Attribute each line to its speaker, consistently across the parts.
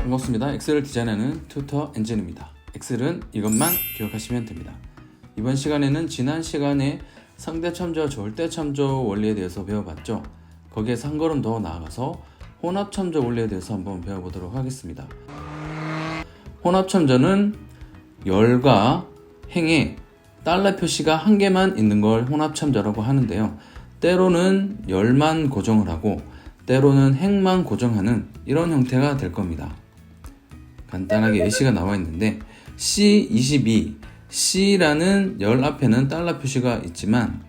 Speaker 1: 반갑습니다. 엑셀을 디자인하는 튜터 엔진입니다. 엑셀은 이것만 기억하시면 됩니다. 이번 시간에는 지난 시간에 상대 참조와 절대 참조 원리에 대해서 배워봤죠. 거기에서 한 걸음 더 나아가서 혼합 참조 원리에 대해서 한번 배워보도록 하겠습니다. 혼합 참조는 열과 행에 달러 표시가 한 개만 있는 걸 혼합 참조라고 하는데요. 때로는 열만 고정을 하고 때로는 행만 고정하는 이런 형태가 될 겁니다. 간단하게 예시가 나와 있는데 C22, C라는 열 앞에는 달러 표시가 있지만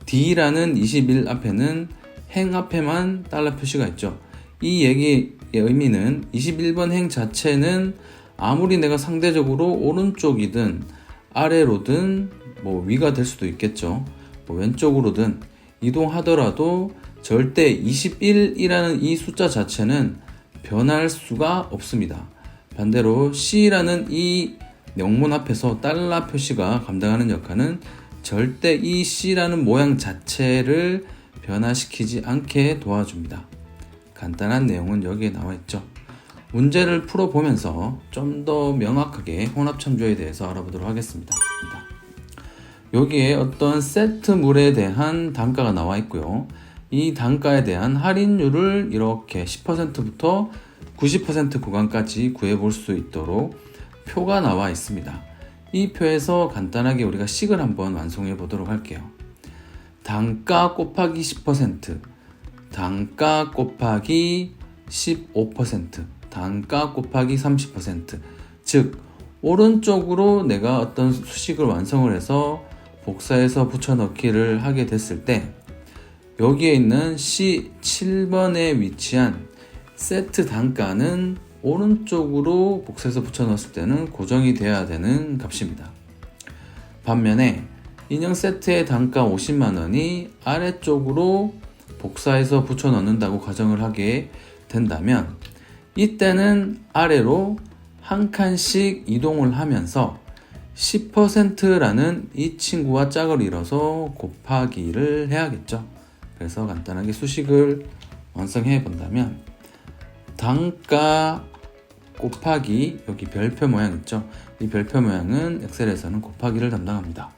Speaker 1: D라는 21 앞에는 행 앞에만 달러 표시가 있죠. 이 얘기의 의미는 21번 행 자체는 아무리 내가 상대적으로 오른쪽이든 아래로든 위가 될 수도 있겠죠. 왼쪽으로든 이동하더라도 절대 21이라는 이 숫자 자체는 변할 수가 없습니다. 반대로 C라는 이 영문 앞에서 달러 표시가 감당하는 역할은 절대 이 C라는 모양 자체를 변화시키지 않게 도와줍니다. 간단한 내용은 여기에 나와 있죠. 문제를 풀어보면서 좀 더 명확하게 혼합참조에 대해서 알아보도록 하겠습니다. 여기에 어떤 세트물에 대한 단가가 나와 있고요. 이 단가에 대한 할인율을 이렇게 10%부터 90% 구간까지 구해볼 수 있도록 표가 나와 있습니다. 이 표에서 간단하게 우리가 식을 한번 완성해 보도록 할게요. 단가 곱하기 10%, 단가 곱하기 15%, 단가 곱하기 30%, 즉 오른쪽으로 내가 어떤 수식을 완성을 해서 복사해서 붙여넣기를 하게 됐을 때 여기에 있는 C7번에 위치한 세트 단가는 오른쪽으로 복사해서 붙여넣었을 때는 고정이 되어야 되는 값입니다. 반면에 인형 세트의 단가 50만원이 아래쪽으로 복사해서 붙여넣는다고 가정을 하게 된다면 이때는 아래로 한 칸씩 이동을 하면서 10%라는 이 친구와 짝을 이뤄서 곱하기를 해야겠죠. 그래서 간단하게 수식을 완성해 본다면 단가 곱하기 여기 별표 모양 있죠. 이 별표 모양은 엑셀에서는 곱하기를 담당합니다.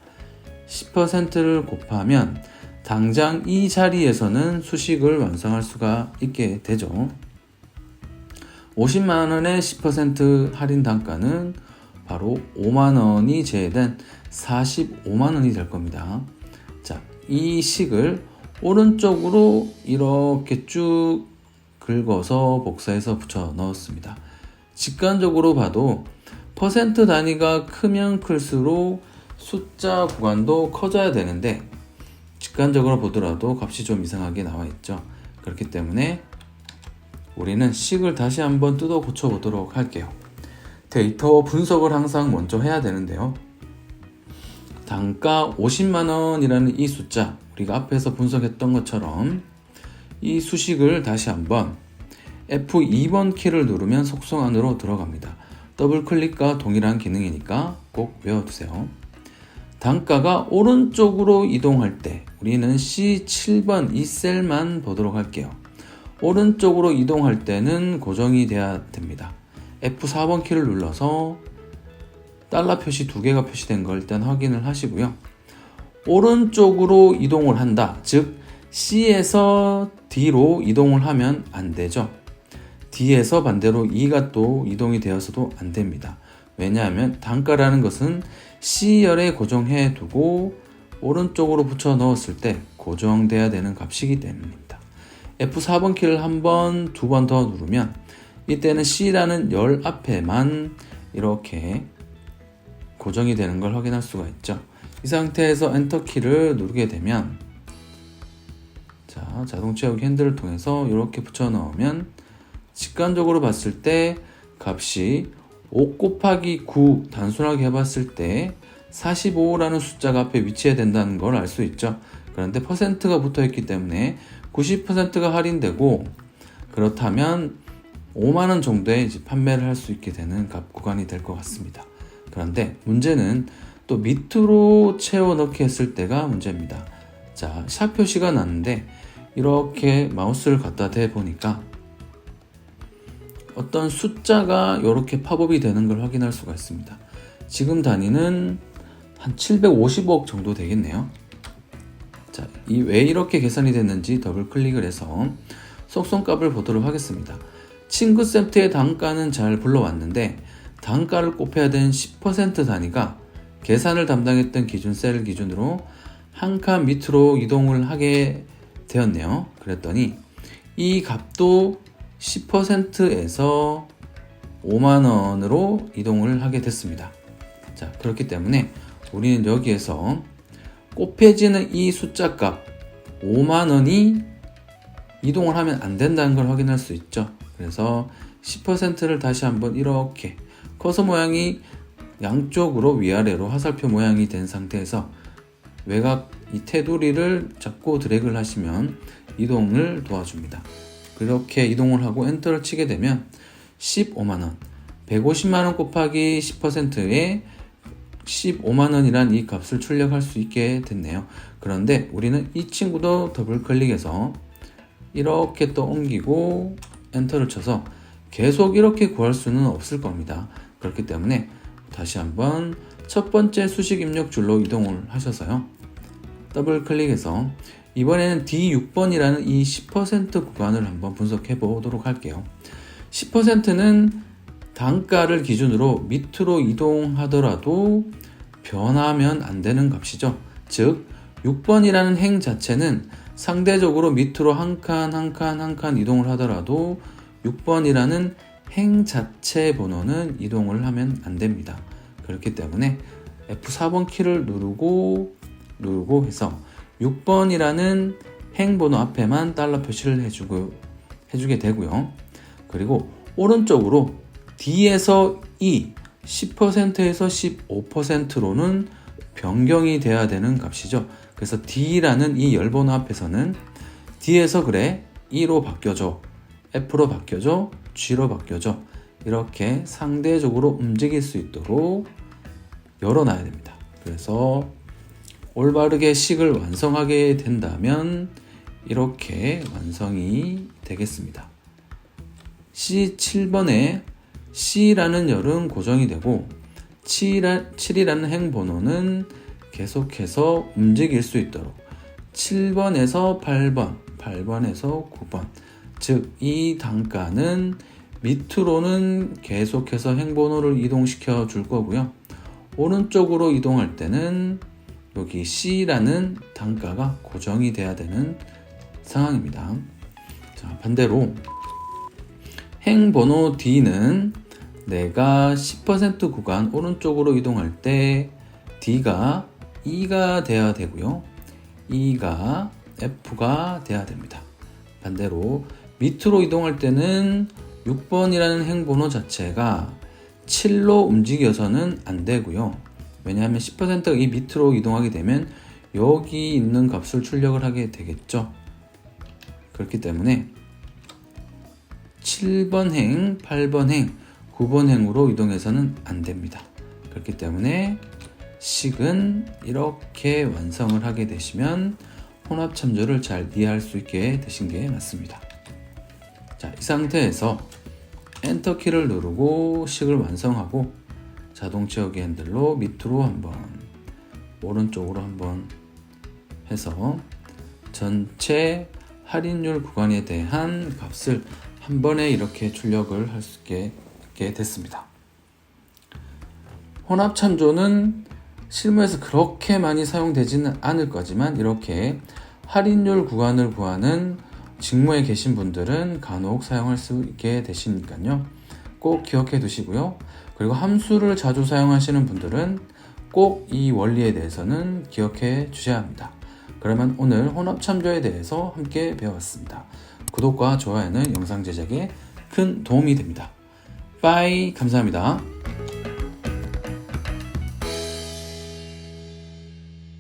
Speaker 1: 10%를 곱하면 당장 이 자리에서는 수식을 완성할 수가 있게 되죠. 50만원의 10% 할인 단가는 바로 5만원이 제외된 45만원이 될 겁니다. 자, 이 식을 오른쪽으로 이렇게 쭉 긁어서 복사해서 붙여 넣었습니다. 직관적으로 봐도 퍼센트 단위가 크면 클수록 숫자 구간도 커져야 되는데 직관적으로 보더라도 값이 좀 이상하게 나와 있죠. 그렇기 때문에 우리는 식을 다시 한번 뜯어 고쳐 보도록 할게요. 데이터 분석을 항상 먼저 해야 되는데요. 단가 50만원이라는 이 숫자 우리가 앞에서 분석했던 것처럼 이 수식을 다시 한번 F2번 키를 누르면 속성 안으로 들어갑니다. 더블 클릭과 동일한 기능이니까 꼭 외워두세요. 단가가 오른쪽으로 이동할 때 우리는 C7번 이 셀만 보도록 할게요. 오른쪽으로 이동할 때는 고정이 돼야 됩니다. F4번 키를 눌러서 달러 표시 두 개가 표시된 걸 일단 확인을 하시고요. 오른쪽으로 이동을 한다. 즉 C에서 D로 이동을 하면 안 되죠. D에서 반대로 E가 또 이동이 되어서도 안 됩니다. 왜냐하면 단가라는 것은 C열에 고정해 두고 오른쪽으로 붙여 넣었을 때 고정돼야 되는 값이기 때문입니다. F4번 키를 한 번, 두 번 더 누르면 이때는 C라는 열 앞에만 이렇게 고정이 되는 걸 확인할 수가 있죠. 이 상태에서 엔터 키를 누르게 되면 자동 채우기 핸들을 통해서 이렇게 붙여 넣으면 직관적으로 봤을 때 값이 5 곱하기 9 단순하게 해봤을 때 45라는 숫자가 앞에 위치해야 된다는 걸 알 수 있죠. 그런데 퍼센트가 붙어 있기 때문에 90%가 할인되고 그렇다면 5만원 정도에 이제 판매를 할 수 있게 되는 값 구간이 될 것 같습니다. 그런데 문제는 또 밑으로 채워 넣기 했을 때가 문제입니다. 자, 샵 표시가 났는데 이렇게 마우스를 갖다 대 보니까 어떤 숫자가 이렇게 팝업이 되는 걸 확인할 수가 있습니다. 지금 단위는 한 750억 정도 되겠네요. 자, 왜 이렇게 계산이 됐는지 더블 클릭을 해서 속성값을 보도록 하겠습니다. 친구센트의 단가는 잘 불러왔는데 단가를 곱해야 되는 10% 단위가 계산을 담당했던 기준 셀을 기준으로 한 칸 밑으로 이동을 하게 되었네요. 그랬더니 이 값도 10%에서 5만원으로 이동을 하게 됐습니다. 자, 그렇기 때문에 우리는 여기에서 곱해지는 이 숫자 값 5만원이 이동을 하면 안 된다는 걸 확인할 수 있죠. 그래서 10%를 다시 한번 이렇게 커서 모양이 양쪽으로 위아래로 화살표 모양이 된 상태에서 외곽 이 테두리를 잡고 드래그를 하시면 이동을 도와줍니다. 그렇게 이동을 하고 엔터를 치게 되면 15만원 150만원 곱하기 10%에 15만원이란 이 값을 출력할 수 있게 됐네요. 그런데 우리는 이 친구도 더블 클릭해서 이렇게 또 옮기고 엔터를 쳐서 계속 이렇게 구할 수는 없을 겁니다. 그렇기 때문에 다시 한번 첫 번째 수식 입력 줄로 이동을 하셔서요. 더블 클릭해서 이번에는 D6번이라는 이 10% 구간을 한번 분석해 보도록 할게요. 10%는 단가를 기준으로 밑으로 이동하더라도 변하면 안 되는 값이죠. 즉 6번이라는 행 자체는 상대적으로 밑으로 한 칸 이동을 하더라도 6번이라는 행 자체 번호는 이동을 하면 안 됩니다. 그렇기 때문에 F4번 키를 누르고 해서 6번이라는 행 번호 앞에만 달러 표시를 해주게 되고요. 그리고 오른쪽으로 D에서 E 10%에서 15%로는 변경이 돼야 되는 값이죠. 그래서 D라는 이 열번호 앞에서는 D에서 그래 E로 바뀌어줘, F로 바뀌어줘, G로 바뀌어줘 이렇게 상대적으로 움직일 수 있도록 열어놔야 됩니다. 그래서 올바르게 식을 완성하게 된다면 이렇게 완성이 되겠습니다. C7번에 C라는 열은 고정이 되고 7이라는 행번호는 계속해서 움직일 수 있도록 7번에서 8번, 8번에서 9번 즉 이 단가는 밑으로는 계속해서 행번호를 이동시켜 줄 거고요. 오른쪽으로 이동할 때는 여기 C라는 단가가 고정이 돼야 되는 상황입니다. 자, 반대로 행번호 D는 내가 10% 구간 오른쪽으로 이동할 때 D가 E가 돼야 되고요. E가 F가 돼야 됩니다. 반대로 밑으로 이동할 때는 6번이라는 행번호 자체가 7로 움직여서는 안 되고요. 왜냐하면 10%가 이 밑으로 이동하게 되면 여기 있는 값을 출력을 하게 되겠죠. 그렇기 때문에 7번 행, 8번 행, 9번 행으로 이동해서는 안 됩니다. 그렇기 때문에 식은 이렇게 완성을 하게 되시면 혼합 참조를 잘 이해할 수 있게 되신 게 맞습니다. 자, 이 상태에서 엔터 키를 누르고 식을 완성하고 자동 채우기 핸들로 밑으로 한번 오른쪽으로 한번 해서 전체 할인율 구간에 대한 값을 한 번에 이렇게 출력을 할 수 있게 됐습니다. 혼합 참조는 실무에서 그렇게 많이 사용되지는 않을 거지만 이렇게 할인율 구간을 구하는 직무에 계신 분들은 간혹 사용할 수 있게 되시니까요. 꼭 기억해 두시고요. 그리고 함수를 자주 사용하시는 분들은 꼭 이 원리에 대해서는 기억해 주셔야 합니다. 그러면 오늘 혼합 참조에 대해서 함께 배워봤습니다. 구독과 좋아요는 영상 제작에 큰 도움이 됩니다. 빠이, 감사합니다.